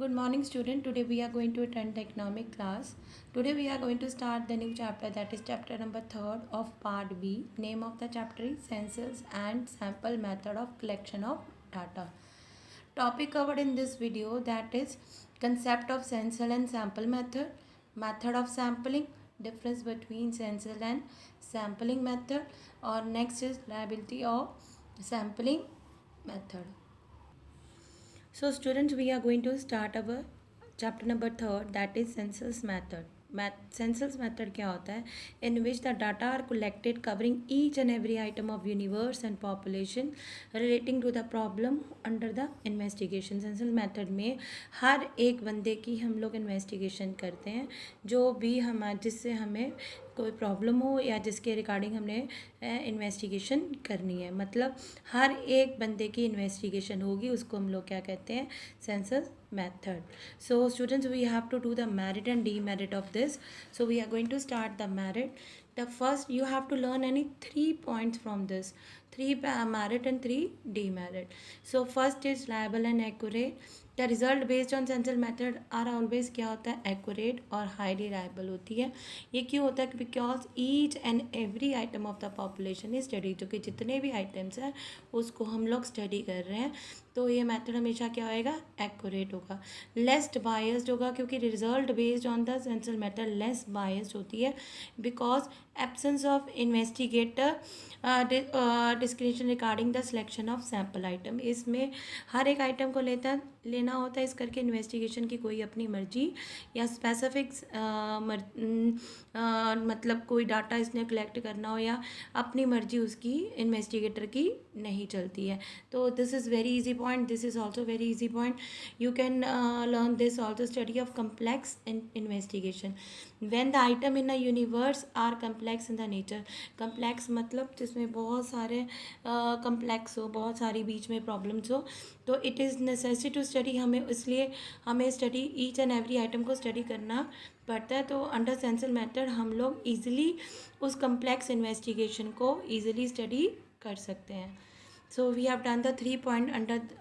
Good morning student. Today we are going to attend the economic class. Today we are going to start the new chapter, that is chapter number 3rd of part B. Name of the chapter is census and sample method of collection of data. Topic covered in this video, that is concept of census and sample method, method of sampling, difference between census and sampling method, or next is liability of sampling method. So students, we are going to start our chapter number 3rd, that is census method. Census method क्या होता है? In which the data are collected covering each and every item of universe and population relating to the problem under the investigation. census method में हर एक बंदे की हम लोग investigation करते हैं, जो भी जिससे हमें कोई प्रॉब्लम हो या जिसके रिगार्डिंग हमने इन्वेस्टिगेशन करनी है, मतलब हर एक बंदे की इन्वेस्टिगेशन होगी, उसको हम लोग क्या कहते हैं? Census method. So students, we have to do the merit and demerit of this. So we are going to start the merit. The first, you have to learn any 3 points from this, 3 merit and 3 demerit. So first is reliable and accurate. The result based on census method are always क्या होता है? Accurate और highly reliable होती है. ये क्यों होता है? Because each and every item of the population is studied. जो कि जितने भी items हैं उसको हम लोग study कर रहे हैं, तो ये मेथड हमेशा क्या होएगा? एक्यूरेट होगा. लेस्ट बायस्ड होगा, क्योंकि result based on the census method less biased होती है, because absence of investigator description regarding the selection of sample item. इसमें हर एक आइटम को लेना होता है, इस करके इन्वेस्टिगेशन की कोई अपनी मर्जी या स्पेसिफिक मतलब कोई डाटा इसने कलेक्ट करना हो या अपनी मर्जी उसकी इन्वेस्टिगेटर की नहीं चलती है. तो this is very easy point. This is also very easy point. You can learn this also, study of complex investigation. When the item in a universe are complex in the nature. complex मतलब जिसमें बहुत सारे complex हो, बहुत सारी बीच में problems हो, तो it is necessary to study. हमें इसलिए हमें study each and every item को study करना पड़ता है. तो अंडर सेंसस मेथड हम लोग easily उस complex investigation को easily study कर सकते हैं. So we have done the 3 point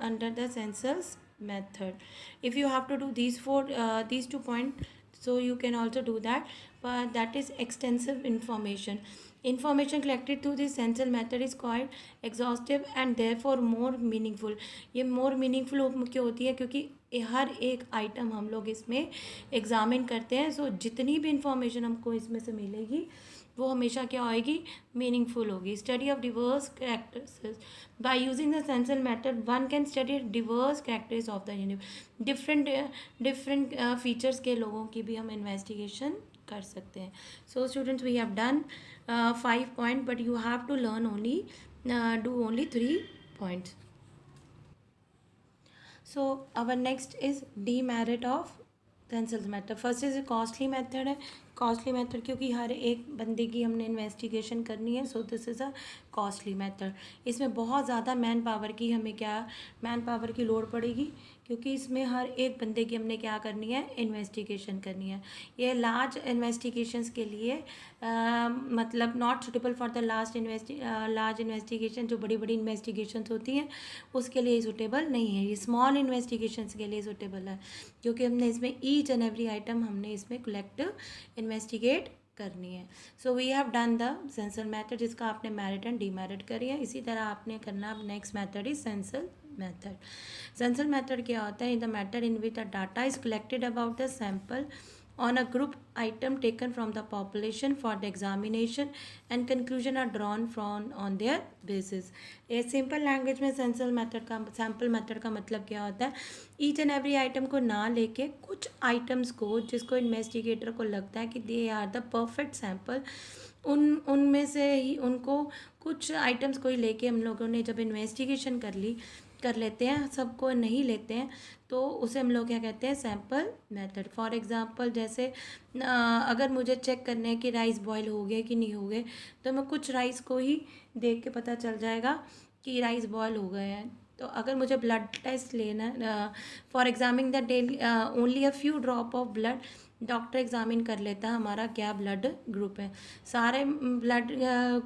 under the census method. If you have to do these 2 point, so you can also do that, but that is extensive information. Information collected through this census method is quite exhaustive and therefore more meaningful. ये more meaningful क्यों होती है? क्योंकि हर एक item हम लोग इसमें एग्जामिन करते हैं. सो जितनी भी इंफॉर्मेशन हमको इसमें से मिलेगी वो हमेशा क्या होएगी? मीनिंगफुल होगी. Study of diverse characters. By using the census method one can study diverse characters of the universe. Different features के लोगों की भी हम इन्वेस्टिगेशन कर सकते हैं. So students, we have done 5 point, but you have to learn do only 3 points. So our next is demerit of census method. First is costly method है. Costly method क्योंकि हर एक बंदे की हमने इन्वेस्टिगेशन करनी है, so this is a costly method. इसमें बहुत ज़्यादा मैन पावर की लोड पड़ेगी, क्योंकि इसमें हर एक बंदे की हमने क्या करनी है? इन्वेस्टिगेशन करनी है. ये लार्ज इन्वेस्टिगेशंस के लिए मतलब not suitable for the large investigation. जो बड़ी बड़ी इन्वेस्टिगेशंस होती हैं उसके लिए सुटेबल नहीं है. ये स्मॉल इन्वेस्टिगेशंस के लिए सुटेबल है, क्योंकि हमने इसमें ईच एंड एवरी आइटम हमने इसमें कलेक्ट इन्वेस्टिगेट करनी है. So we have done the census method, जिसका आपने मेरिट एंड डीमेरिट करी है. इसी तरह आपने करना. Next method is census method. Census method क्या होता है? In the method in which the data is collected about the sample on a group item taken from the population for the examination and conclusion are drawn from on their basis. ये simple language में census method का sample method का मतलब क्या होता है? Each and every item को ना लेके कुछ आइटम्स को जिसको इन्वेस्टिगेटर को लगता है कि they are the perfect sample, उनमें से ही उनको कुछ आइटम्स को ही लेके हम लोगों ने जब इन्वेस्टिगेशन कर लेते हैं, सबको नहीं लेते हैं, तो उसे हम लोग क्या कहते हैं? Sample method. फॉर एग्जांपल, जैसे अगर मुझे चेक करना है कि राइस बॉईल हो गए कि नहीं हो गए, तो मैं कुछ राइस को ही देख के पता चल जाएगा कि राइस बॉईल हो गए हैं. तो अगर मुझे ब्लड टेस्ट लेना है for examining the daily only a few drop of blood, doctor examine कर लेता है हमारा क्या ब्लड ग्रुप है. सारे ब्लड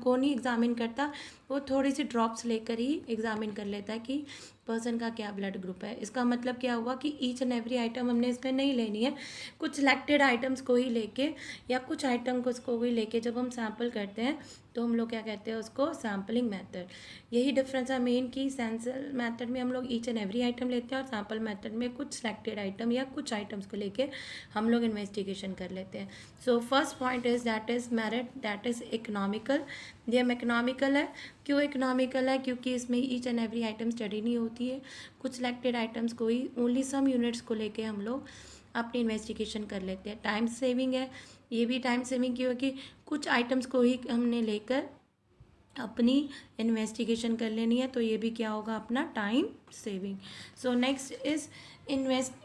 को नहीं एग्ज़ामिन करता, वो थोड़ी सी ड्रॉप्स लेकर ही एग्ज़ामिन कर लेता है कि पर्सन का क्या ब्लड ग्रुप है। इसका मतलब क्या हुआ कि ईच एंड एवरी आइटम हमने इसमें नहीं लेनी है, कुछ सिलेक्टेड आइटम्स को ही लेके या कुछ आइटम को ही लेके जब हम सैम्पल करते हैं तो हम लोग क्या कहते हैं उसको सैम्पलिंग मेथड। यही डिफरेंस है मेन की सेंसर मेथड में हम लोग ईच एंड एवरी आइटम लेते हैं और सैम्पल मेथड में कुछ सिलेक्टेड आइटम या कुछ आइटम्स को लेके हम लोग इन्वेस्टिगेशन कर लेते हैं। So first point is that is merit, that is economical. ये इकोनॉमिकल है, क्यों इकोनॉमिकल है? क्योंकि इसमें each and every item study नहीं होती है, कुछ सिलेक्टेड आइटम्स को ही ओनली सम यूनिट्स को लेके हम लोग अपनी इन्वेस्टिगेशन कर लेते हैं। टाइम सेविंग है, ये भी टाइम सेविंग क्यों है कि कुछ आइटम्स को ही हमने लेकर अपनी इन्वेस्टिगेशन कर लेनी है, तो ये भी क्या होगा अपना time saving. So next is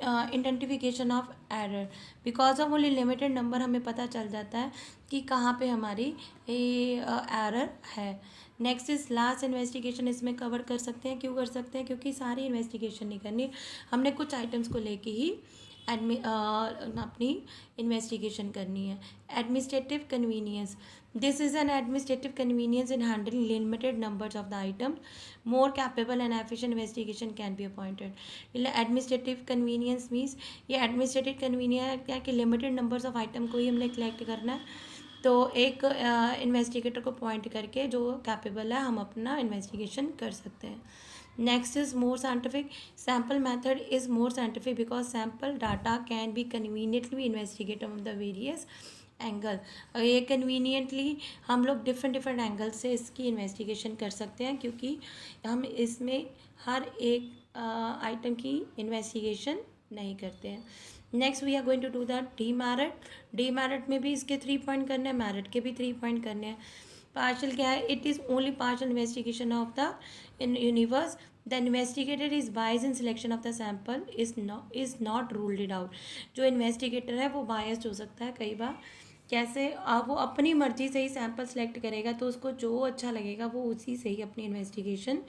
identification of error. Because of only limited number हमें पता चल जाता है कि कहाँ पे हमारी एरर है। नेक्स्ट इज लास्ट इन्वेस्टिगेशन, इसमें कवर कर सकते हैं, क्यों कर सकते हैं? क्योंकि सारी इन्वेस्टिगेशन नहीं करनी, हमने कुछ आइटम्स को लेके ही अपनी इन्वेस्टिगेशन करनी है। Administrative convenience, this is an administrative convenience in handling limited numbers of the item, more capable and efficient investigation can be appointed. Administrative convenience means ये एडमिनिस्ट्रेटिव कन्वीनियंस क्या कि लिमिटेड नंबर्स ऑफ आइटम को ही हमने collect करना है, तो एक investigator को पॉइंट करके जो कैपेबल है हम अपना इन्वेस्टिगेशन कर सकते हैं। Next is more scientific, sample method is more scientific because sample data can be conveniently investigate on the various angle. ये कन्वीनियंटली हम लोग डिफरेंट एंगल से इसकी इन्वेस्टिगेशन कर सकते हैं, क्योंकि हम इसमें हर एक आइटम की इन्वेस्टिगेशन नहीं करते हैं। Next we are going to do the demerit. Demerit में भी इसके 3 पॉइंट करने हैं, मेरिट के भी 3 पॉइंट करने हैं। पार्शल क्या है? It is only partial investigation of the universe, the investigator is bias in selection of the sample is not ruled it out. जो इन्वेस्टिगेटर है वो बायस्ड हो सकता है कई बार, कैसे? वो अपनी मर्जी से ही सैम्पल सेलेक्ट करेगा, तो उसको जो अच्छा लगेगा वो उसी से ही अपनी इन्वेस्टिगेशन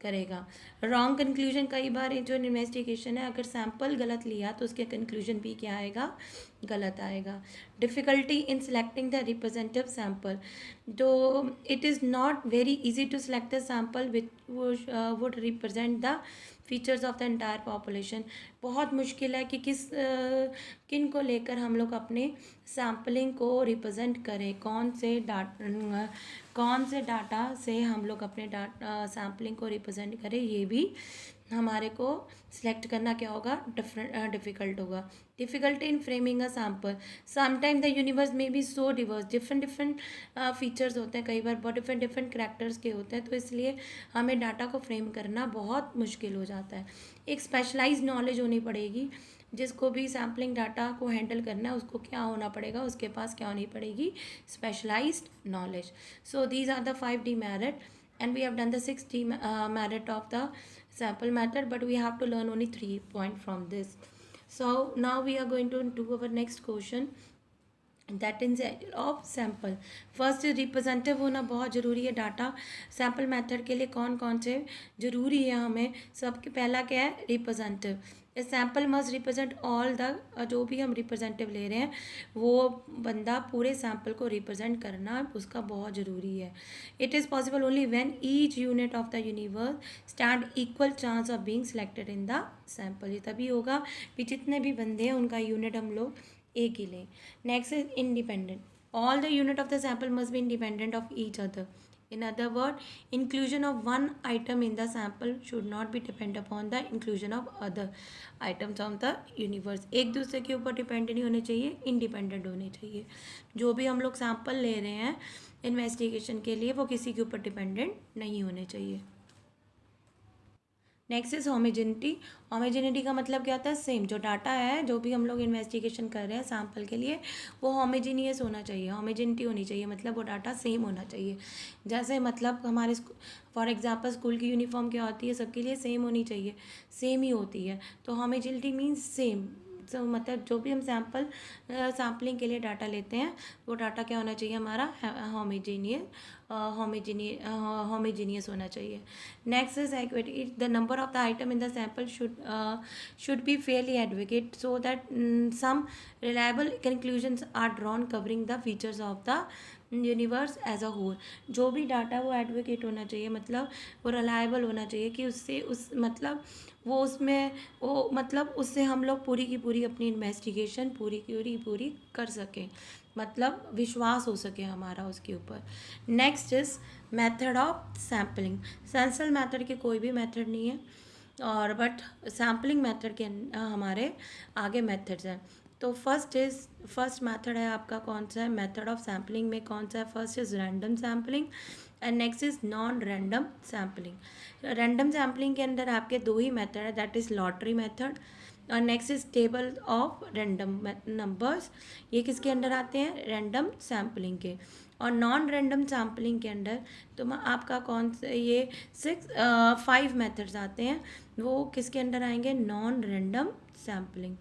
करेगा। रॉन्ग कंक्लूजन, कई बार जो इन्वेस्टिगेशन है अगर सैम्पल गलत लिया तो उसके कंक्लूजन भी क्या आएगा? गलत आएगा। Difficulty in selecting the representative sample, तो it is not very easy to select the sample which would represent the features of the entire population. बहुत मुश्किल है कि किन को लेकर हम लोग अपने सैम्पलिंग को रिप्रेजेंट करें, कौन से डाटा से हम लोग अपने सैम्पलिंग को रिप्रेजेंट करें, ये भी हमारे को सिलेक्ट करना क्या होगा? डिफ़िकल्ट होगा। Difficulty in framing a sample, sometime the universe में बी सो डिवर्स, डिफरेंट फीचर्स होते हैं, कई बार बहुत डिफरेंट करैक्टर्स के होते हैं, तो इसलिए हमें डाटा को फ्रेम करना बहुत मुश्किल हो जाता है। एक स्पेशलाइज्ड नॉलेज होनी पड़ेगी, जिसको भी सैम्पलिंग डाटा को हैंडल करना है उसको क्या होना पड़ेगा? उसके पास क्या होनी पड़ेगी? Specialised knowledge. So these are the 5 demerit and we have done the 6 demerit of the sample method, but we have to learn only 3 point from this. So now we are going to do our next question, that is of sample. First representative होना बहुत ज़रूरी है। Data sample method के लिए कौन कौन से ज़रूरी है हमें? सबके पहला क्या है? Representative. A sample must represent all the, जो भी हम रिप्रेजेंटेटिव ले रहे हैं वो बंदा पूरे सैम्पल को रिप्रेजेंट करना उसका बहुत ज़रूरी है। It is possible only when each unit of the universe stand equal chance of being selected in the sample. ये तभी होगा कि जितने भी बंदे हैं उनका यूनिट हम लोग एक ही लें। Next is independent, all the unit of the sample must be independent of each other. In other word, inclusion of one item in the sample should not be depend upon the inclusion of other items of the universe. एक दूसरे के ऊपर depend नहीं होने चाहिए, independent होने चाहिए। जो भी हम लोग सैम्पल ले रहे हैं इन्वेस्टिगेशन के लिए वो किसी के ऊपर डिपेंडेंट नहीं होने चाहिए। Next is homogeneity. होमोजेनिटी का मतलब क्या होता है? सेम। जो डाटा है, जो भी हम लोग इन्वेस्टिगेशन कर रहे हैं सैम्पल के लिए, वो होमोजीनियस होना चाहिए, होमोजेनिटी होनी चाहिए, मतलब वो डाटा सेम होना चाहिए। जैसे मतलब हमारे फॉर एग्जांपल स्कूल की यूनिफॉर्म क्या होती है? सबके लिए सेम होनी चाहिए, सेम ही होती है, तो होमोजेनिटी मीन्स सेम। तो मतलब जो भी हम सैम्पलिंग के लिए डाटा लेते हैं वो डाटा क्या होना चाहिए? हमारा होमोजीनियस होना चाहिए। Next is accuracy, the number of the item in the sample should be fairly adequate so that some reliable conclusions are drawn covering the features of the universe as a whole. जो भी data वो advocate होना चाहिए, मतलब वो reliable होना चाहिए कि उससे उस मतलब वो उसमें वो मतलब उससे हम लोग पूरी की पूरी अपनी इन्वेस्टिगेशन पूरी कर सकें, मतलब विश्वास हो सके हमारा उसके ऊपर। Next is method of sampling. Sensor method के कोई भी मेथड नहीं है, और बट सैम्पलिंग मेथड के हमारे आगे मेथड्स हैं। तो फर्स्ट मेथड है आपका कौन सा है मेथड ऑफ सैम्पलिंग में, कौन सा है? First is random sampling and next is non random sampling. Random sampling के अंदर आपके दो ही मेथड है, दैट इज लॉटरी मेथड और next is table of random numbers. ये किसके अंडर आते हैं? रैंडम सैम्पलिंग के। और नॉन रैंडम सैम्पलिंग के अंडर तो आपका कौन सा ये 5 मेथड्स आते हैं, वो किसके अंडर आएंगे? Non random sampling.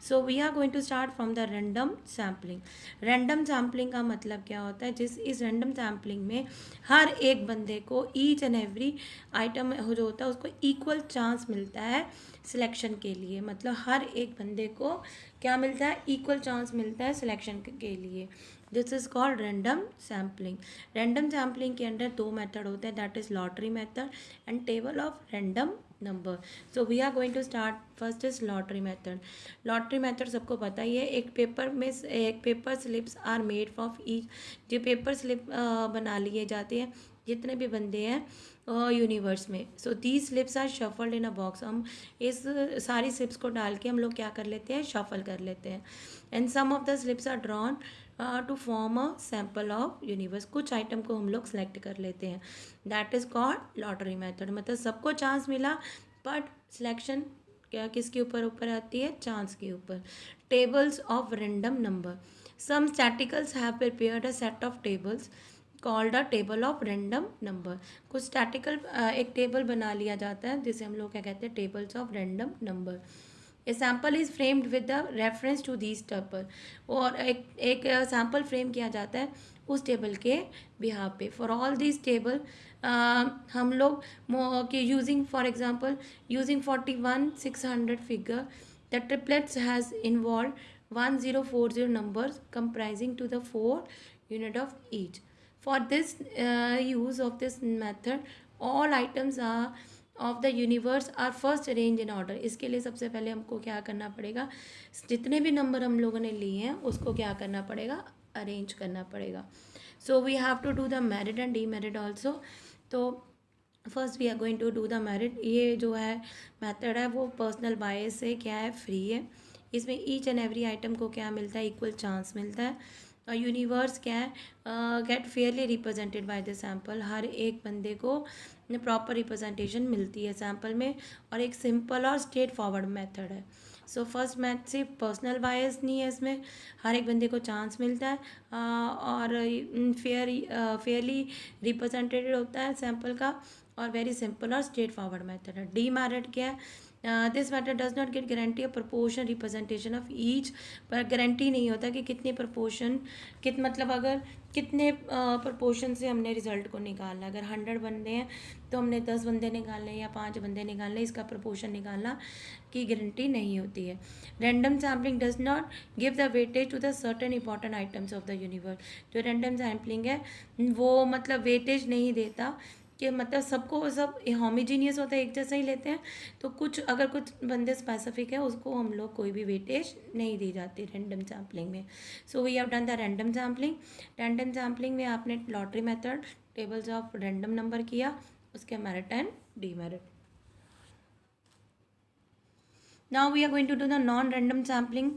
So we are going to start from the random sampling. Random sampling का मतलब क्या होता है? इस रैंडम सैम्पलिंग में हर एक बंदे को ईच एंड एवरी आइटम जो होता है उसको इक्वल चांस मिलता है सिलेक्शन के लिए। मतलब हर एक बंदे को क्या मिलता है? इक्वल चांस मिलता है सिलेक्शन के लिए। This is called random sampling. Random sampling के अंदर दो मेथड होते हैं, that is lottery method and table of random number. So we are going to start. First is lottery method. Lottery method सबको पता ही है, एक paper slips are made of each. जो पेपर स्लिप बना लिए जाते हैं जितने भी बंदे हैं यूनिवर्स में। So these slips are shuffled in a box. हम इस सारी स्लिप्स को डाल के हम लोग क्या कर लेते हैं? शफल कर लेते हैं। And some of the slips are drawn to form a sample of universe. कुछ आइटम को हम लोग सेलेक्ट कर लेते हैं, that is called lottery method. मतलब सबको चांस मिला बट सिलेक्शन क्या किसके ऊपर आती है? चांस के ऊपर। Tables of random number. Some statisticals have prepared a set of tables called a table of random number. कुछ स्टैटिकल एक टेबल बना लिया जाता है जिसे हम लोग क्या कहते हैं? Tables of random number. A sample is framed with the reference to these table. और एक सैम्पल फ्रेम किया जाता है उस टेबल के बिहाफ पे। फॉर ऑल दीज टेबल हम लोग कि using for example using 41,600 figure the triplets has involve 1040 numbers comprising to the 4 unit of each. For this use of this method, all items are of the universe are first arrange in order. इसके लिए सबसे पहले हमको क्या करना पड़ेगा? जितने भी नंबर हम लोगों ने लिए हैं उसको क्या करना पड़ेगा? अरेंज करना पड़ेगा। So we have to do the merit and demerit also. तो first we are going to do the merit. ये जो है मेथड है वो पर्सनल बायस से क्या है? फ्री है। इसमें ईच एंड एवरी आइटम को क्या मिलता है? इक्वल चांस मिलता है। और यूनिवर्स क्या है? Get fairly represented by the sample. हर एक बंदे को प्रॉपर रिप्रेजेंटेशन मिलती है सैम्पल में। और एक सिंपल और स्ट्रेट फॉरवर्ड मेथड है। सो फर्स्ट मैथ सिर्फ पर्सनल बायस नहीं है, इसमें हर एक बंदे को चांस मिलता है और फेयरली रिप्रेजेंटेड होता है सैम्पल का। और वेरी सिंपल और स्ट्रेट फॉरवर्ड मेथड है। डी मेरिट क्या है? This matter does not gate guarantee of proportion representation of each. पर गारंटी नहीं होता कि कितने प्रपोर्शन मतलब अगर कितने प्रपोर्शन से हमने रिजल्ट को निकालना। अगर 100 बंदे हैं तो हमने 10 बंदे निकालने या 5 बंदे निकालने, इसका प्रपोर्शन निकालना की गारंटी नहीं होती है। Random sampling does not give the weightage to the certain important items of the universe. जो रैंडम सैम्पलिंग है वो मतलब वेटेज नहीं देता कि मतलब सबको सब होमोजीनियस होता है, एक जैसा ही लेते हैं। तो कुछ अगर कुछ बंदे स्पेसिफिक है उसको हम लोग कोई भी वेटेज नहीं दी जाती रैंडम सैम्पलिंग में। So we have done the random sampling. Random sampling में आपने lottery method, tables of random number किया, उसके merit and demerit. Now we are going to do the non-random sampling.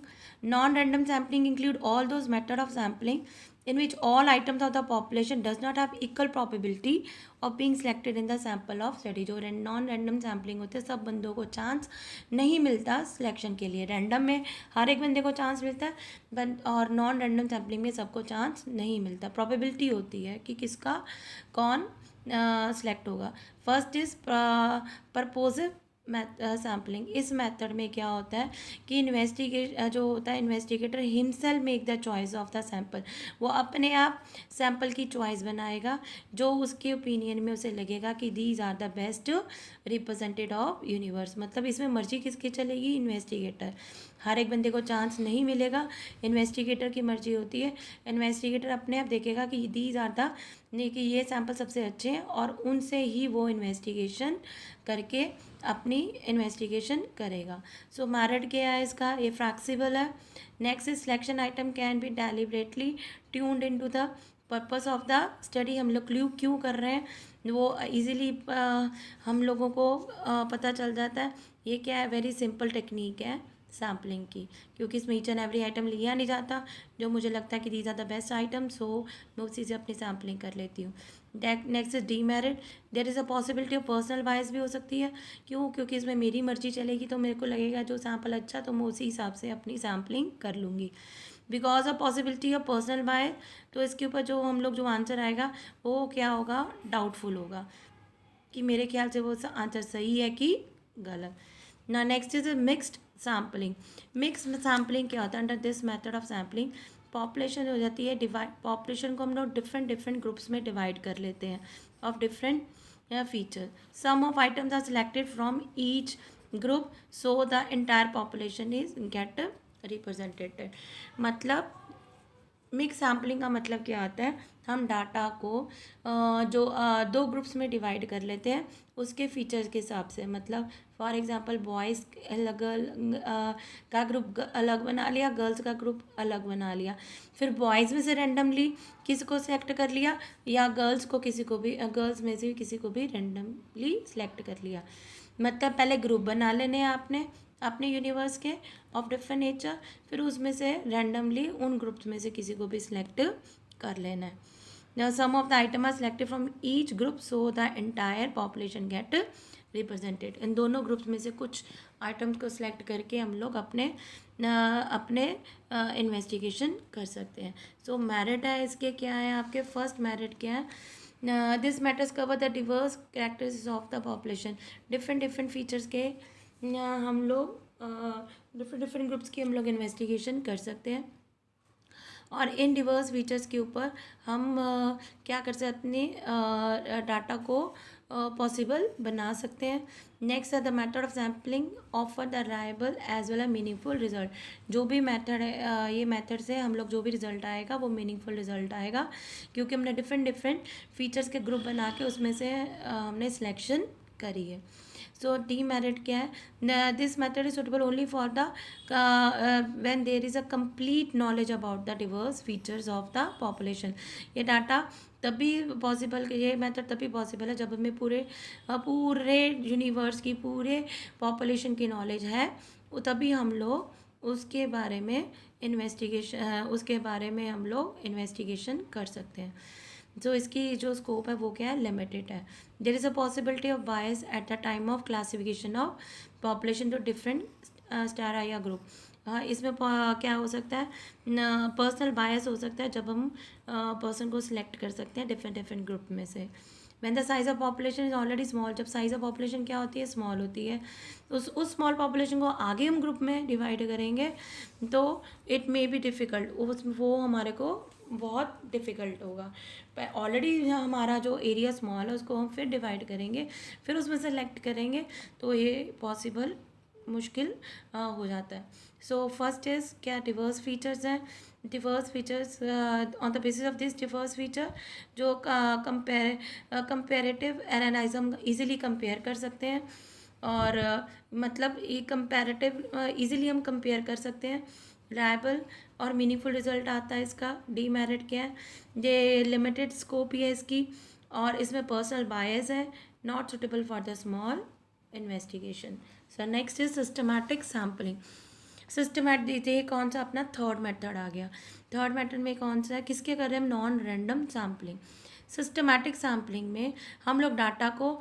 Non-random sampling include all those method of sampling in which all items of the population does not have equal probability of being selected in the sample of study. जो non random sampling होते हैं सब बंदों को chance नहीं मिलता selection के लिए। रैंडम में हर एक बंदे को चांस मिलता है और नॉन रैंडम सैम्पलिंग में सबको चांस नहीं मिलता। प्रोबेबिलिटी होती है कि किसका कौन सेलेक्ट होगा। First is purposive sampling. इस मेथड में क्या होता है कि investigator himself make the choice of the sample. वो अपने आप सैम्पल की चॉइस बनाएगा जो उसके ओपिनियन में उसे लगेगा कि these are the best represented of universe. मतलब इसमें मर्जी किसकी चलेगी? इन्वेस्टिगेटर। हर एक बंदे को चांस नहीं मिलेगा, इन्वेस्टिगेटर की मर्जी होती है। इन्वेस्टिगेटर अपने आप देखेगा कि दीज आर द कि ये सैंपल सबसे अच्छे हैं और उनसे ही वो इन्वेस्टिगेशन करके अपनी इन्वेस्टिगेशन करेगा। सो मेरिट क्या है इसका, ये फ्लेक्सिबल है। Next is selection item can be deliberately tuned into the purpose of the study. हम लोग क्यों कर रहे हैं वो इजीली हम लोगों को पता चल जाता है। ये क्या है, वेरी सिंपल टेक्निक है सैम्पलिंग की, क्योंकि इसमें ईच एंड एवरी आइटम लिया नहीं जाता। जो मुझे लगता है कि these are the best items, so मैं उसी से अपनी सैम्पलिंग कर लेती हूँ। Next is demerit, there is a possibility of personal bias भी हो सकती है। क्योंकि इसमें मेरी मर्जी चलेगी, तो मेरे को लगेगा जो सैम्पल अच्छा, तो मैं उसी हिसाब से अपनी सैम्पलिंग कर लूँगी। Because of possibility of personal bias, तो इसके ऊपर जो आंसर आएगा वो क्या होगा, डाउटफुल होगा कि मेरे ख्याल से वो आंसर सही है कि गलत ना। Next is mixed sampling. Mix sampling क्या होता है, under this method of sampling population हो जाती है डिवाइड। पॉपुलेशन को हम लोग डिफरेंट डिफरेंट ग्रुप्स में डिवाइड कर लेते हैं of different feature. Some of items are selected from each group, so the entire population is get represented. मतलब मिक्स सैम्पलिंग का मतलब क्या आता है, हम डाटा को जो दो ग्रुप्स में डिवाइड कर लेते हैं उसके फीचर्स के हिसाब से। मतलब फॉर एग्जांपल बॉयज़ अलग का ग्रुप अलग बना लिया, गर्ल्स का ग्रुप अलग बना लिया। फिर बॉयज़ में से रैंडमली किसी को सिलेक्ट कर लिया, या गर्ल्स में से किसी को भी रैंडमली सिलेक्ट कर लिया। मतलब पहले ग्रुप बना लेने हैं आपने अपने यूनिवर्स के ऑफ डिफरेंट नेचर, फिर उसमें से रैंडमली उन ग्रुप्स में से किसी को भी सिलेक्ट कर लेना है। Now some of the items are selected from each group, so the entire population get represented. इन दोनों ग्रुप्स में से कुछ आइटम्स को सिलेक्ट करके हम लोग अपने इन्वेस्टिगेशन कर सकते हैं। सो मेरिट है इसके क्या है, आपके फर्स्ट मेरिट क्या है, this matters cover the Divers characteristics of the population. Different different features के हम लोग डिफरेंट डिफरेंट ग्रुप्स की हम लोग इन्वेस्टिगेशन कर सकते हैं, और इन डिवर्स फीचर्स के ऊपर हम क्या कर सकते हैं, अपने डाटा को पॉसिबल बना सकते हैं। नेक्स्ट है the method of sampling offer the reliable as well a meaningful result. जो भी मेथड है, ये मेथड से हम लोग जो भी रिजल्ट आएगा वो मीनिंगफुल रिजल्ट आएगा, क्योंकि हमने डिफरेंट डिफरेंट फीचर्स के ग्रुप बना के उसमें से हमने सिलेक्शन करी है। सो डीमेरिट क्या है, this method is suitable only for the when there is a complete knowledge about the diverse features of the population. ये डाटा तभी पॉसिबल, ये मेथड तभी पॉसिबल है जब हमें पूरे यूनिवर्स की पूरे पॉपुलेशन की नॉलेज है, तभी हम लोग उसके बारे में हम लोग इन्वेस्टिगेशन कर सकते हैं। जो इसकी जो स्कोप है वो क्या है, लिमिटेड है। There is a possibility of bias at the time of classification of population to different strata या ग्रुप। इसमें क्या हो सकता है, पर्सनल बायस हो सकता है जब हम पर्सन को सिलेक्ट कर सकते हैं डिफरेंट डिफरेंट ग्रुप में से। When the size of population is already small, जब साइज ऑफ पॉपुलेशन क्या होती है, स्मॉल होती है, उस स्मॉल पॉपुलेशन को आगे हम ग्रुप में डिवाइड करेंगे तो इट मे बी डिफ़िकल्ट, वो हमारे को बहुत डिफ़िकल्ट होगा। ऑलरेडी हमारा जो एरिया स्मॉल है उसको हम फिर डिवाइड करेंगे, फिर उसमें सेलेक्ट करेंगे, तो ये पॉसिबल मुश्किल हो जाता है। सो फर्स्ट इज़ क्या, डिवर्स फीचर्स हैं। Divers features on the basis of this Divers feature जो कंपेरेटिव एनालिसिस हम इजीली कंपेयर कर सकते हैं, और मतलब ये कंपेरेटिव इजीली हम कंपेयर कर सकते हैं। रिलायबल और मीनिंगफुल रिजल्ट आता है इसका। डीमेरिट क्या है, ये लिमिटेड स्कोप ही है इसकी, और इसमें पर्सनल बायस है, not suitable for the small investigation. So next is systematic sampling. Systematic, ये कौन सा अपना थर्ड मेथड आ गया। थर्ड मेथड में कौन सा है, किसके कर रहे हैं हम, non random sampling. Systematic sampling में हम लोग डाटा को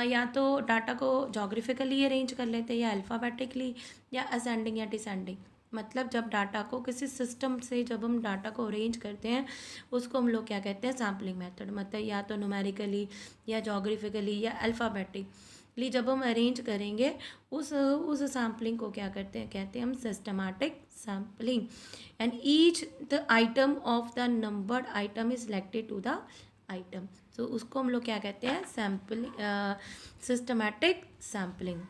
या तो डाटा को जोग्राफिकली अरेंज कर लेते हैं, या अल्फ़ाबेटिकली, या असेंडिंग या डिसेंडिंग। मतलब जब डाटा को किसी सिस्टम से जब हम डाटा को अरेंज करते हैं उसको हम लोग क्या कहते हैं, सैम्पलिंग मेथड। मतलब या तो न्यूमेरिकली, या जोग्राफिकली, या अल्फ़ाबेटिकली जब हम अरेंज करेंगे उस सैम्पलिंग को क्या कहते हैं हम systematic sampling. And each the item of the numbered item is selected to the item, तो उसको हम लोग क्या कहते हैं, सिस्टमैटिक सैम्पलिंग।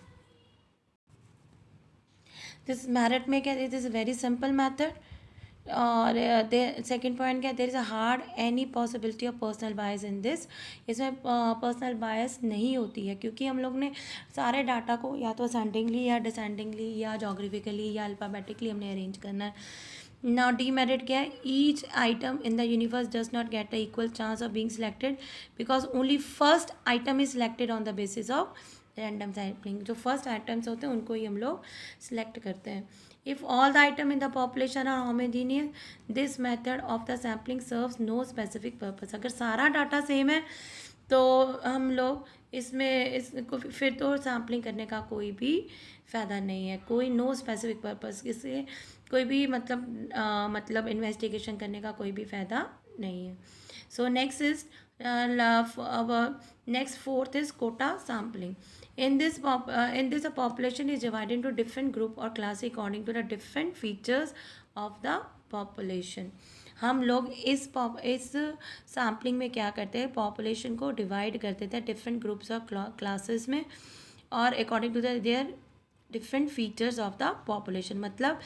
दिस मेरिट में क्या, this is very simple method. और सेकंड पॉइंट क्या, there is a hard any possibility of personal bias in this. इसमें पर्सनल बायस नहीं होती है, क्योंकि हम लोग ने सारे डाटा को या तो असेंडिंगली या डिसेंडिंगली या जोग्राफिकली या अल्फ़ाबेटिकली हमने अरेंज करना है। नाउ डीमेरिट क्या है, each item in the universe does not get the equal chance of being selected because only first item is selected on the basis of random sampling. जो first items होते हैं उनको ही हम लोग सिलेक्ट करते हैं। If all the item in the population are homogeneous, this method of the sampling serves no specific purpose. अगर सारा डाटा सेम है तो हम लोग इसमें इसको फिर तो सैम्पलिंग करने का कोई भी फ़ायदा नहीं है, कोई नो स्पेसिफिक पर्पस, इससे कोई भी मतलब इन्वेस्टिगेशन करने का कोई भी फ़ायदा नहीं है। So next is next fourth is quota sampling. In this a population is divided into different group or class according to the different features of the population. हम लोग इस सैम्पलिंग में क्या करते हैं, पॉपुलेशन को डिवाइड कर देते हैं डिफरेंट ग्रुप्स और क्लासेस में, और according to their different features of the population. मतलब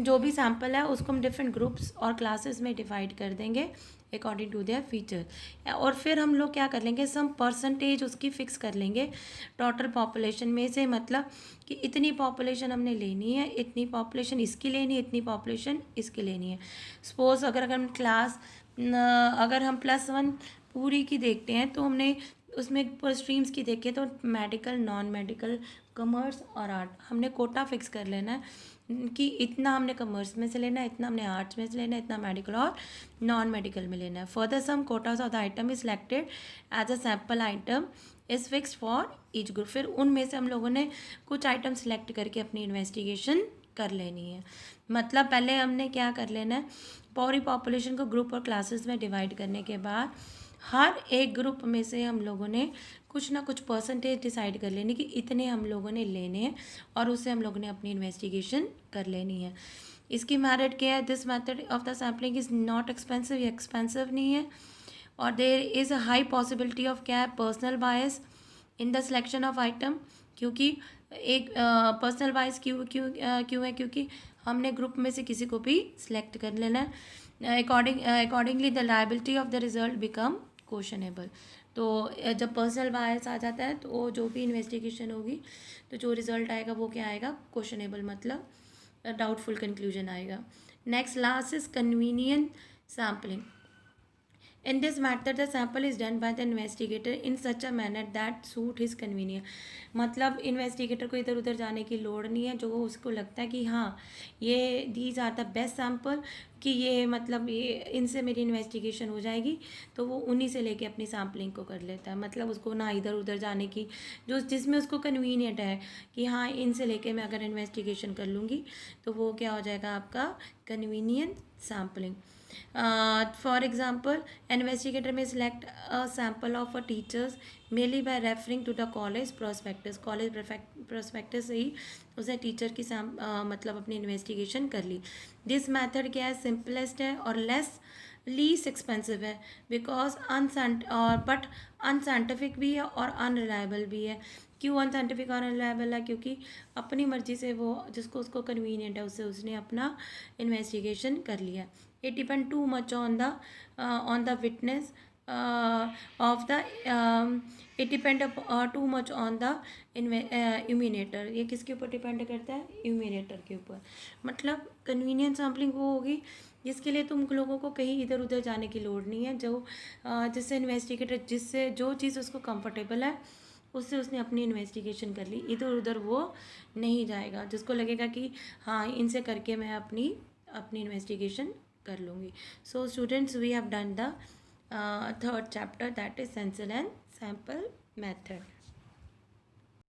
जो भी सैम्पल है उसको हम डिफरेंट ग्रुप्स और क्लासेस में डिवाइड कर देंगे अकॉर्डिंग टू देयर फीचर। और फिर हम लोग क्या कर लेंगे, सम परसेंटेज उसकी फ़िक्स कर लेंगे टोटल पॉपुलेशन में से। मतलब कि इतनी पॉपुलेशन हमने लेनी है, इतनी पॉपुलेशन इसकी लेनी है, इतनी पॉपुलेशन इसकी लेनी है। सपोज अगर हम अगर हम +1 पूरी की देखते हैं तो हमने उसमें स्ट्रीम्स की देखें तो मेडिकल, नॉन मेडिकल, कॉमर्स और आर्ट, हमने कोटा फिक्स कर लेना है कि इतना हमने कॉमर्स में से लेना है, इतना हमने आर्ट्स में से लेना है, इतना मेडिकल और नॉन मेडिकल में लेना है। Further some quotas of the item is selected as a sample item is fixed for each group. फिर उनमें से हम लोगों ने कुछ आइटम सेलेक्ट करके अपनी इन्वेस्टिगेशन कर लेनी है। मतलब पहले हमने क्या कर लेना है, पूरी पॉपुलेशन को ग्रुप और क्लासेस में डिवाइड करने के बाद हर एक ग्रुप में से हम लोगों ने कुछ ना कुछ परसेंटेज डिसाइड कर लेनी कि इतने हम लोगों ने लेने हैं, और उससे हम लोगों ने अपनी इन्वेस्टिगेशन कर लेनी है। इसकी मेरिट क्या है, this method of the sampling is not expensive, ये एक्सपेंसिव नहीं है। और there is a high possibility of क्या है, personal bias in the selection of item. क्योंकि एक पर्सनल बायस क्यों है, क्योंकि हमने ग्रुप में से किसी को भी सिलेक्ट कर लेना है। Accordingly the liability of the result become questionable. तो जब पर्सनल बायस आ जाता है तो जो भी इन्वेस्टिगेशन होगी तो जो रिजल्ट आएगा वो क्या आएगा, क्वेश्चनेबल, मतलब डाउटफुल कंक्लूजन आएगा। Next last is convenient sampling. In this method, the sample is done by the investigator in such a manner that suit his convenience. मतलब इन्वेस्टिगेटर को इधर उधर जाने की लोड़ नहीं है, जो उसको लगता है कि हाँ ये these are the best sample, कि ये मतलब ये इनसे मेरी इन्वेस्टिगेशन हो जाएगी, तो वो उन्हीं से लेके अपनी सैम्पलिंग को कर लेता है। मतलब उसको ना इधर उधर जाने की, जो जिसमें उसको कन्वीनियंट है कि हाँ इनसे लेके मैं अगर इन्वेस्टिगेशन कर लूँगी तो वो क्या हो जाएगा आपका convenient sampling. For example, an investigator may select a sample of a teachers merely by referring to the college prospectus. College prospectus से ही उसे टीचर की मतलब अपनी इन्वेस्टिगेशन कर ली। दिस मैथड क्या है, सिंपलेस्ट है और लीस्ट एक्सपेंसिव है, बिकॉज बट अनसाइंटिफिक भी है और अनरिलायबल भी है। क्यों अनसाइंटिफिक और अनरिलायबल है, क्योंकि अपनी मर्जी से वो जिसको उसको कन्वीनियंट है उसने अपना इन्वेस्टिगेशन कर लिया। It depend too much on the witness of the it depend too much on the इम्यूनेटर। ये किसके ऊपर डिपेंड करता है, इम्यूनेटर के ऊपर। मतलब कन्वीनियंट सैम्पलिंग वो होगी जिसके लिए तुम लोगों को कहीं इधर उधर जाने की लोड़ नहीं है, जो जिससे इन्वेस्टिगेटर जिससे जो चीज़ उसको कंफर्टेबल है उससे उसने अपनी इन्वेस्टिगेशन कर ली, इधर उधर वो नहीं जाएगा, जिसको लगेगा कि हाँ इनसे करके मैं अपनी इन्वेस्टिगेशन कर लूँगी। So students, we have done the third chapter, that is census and sample method.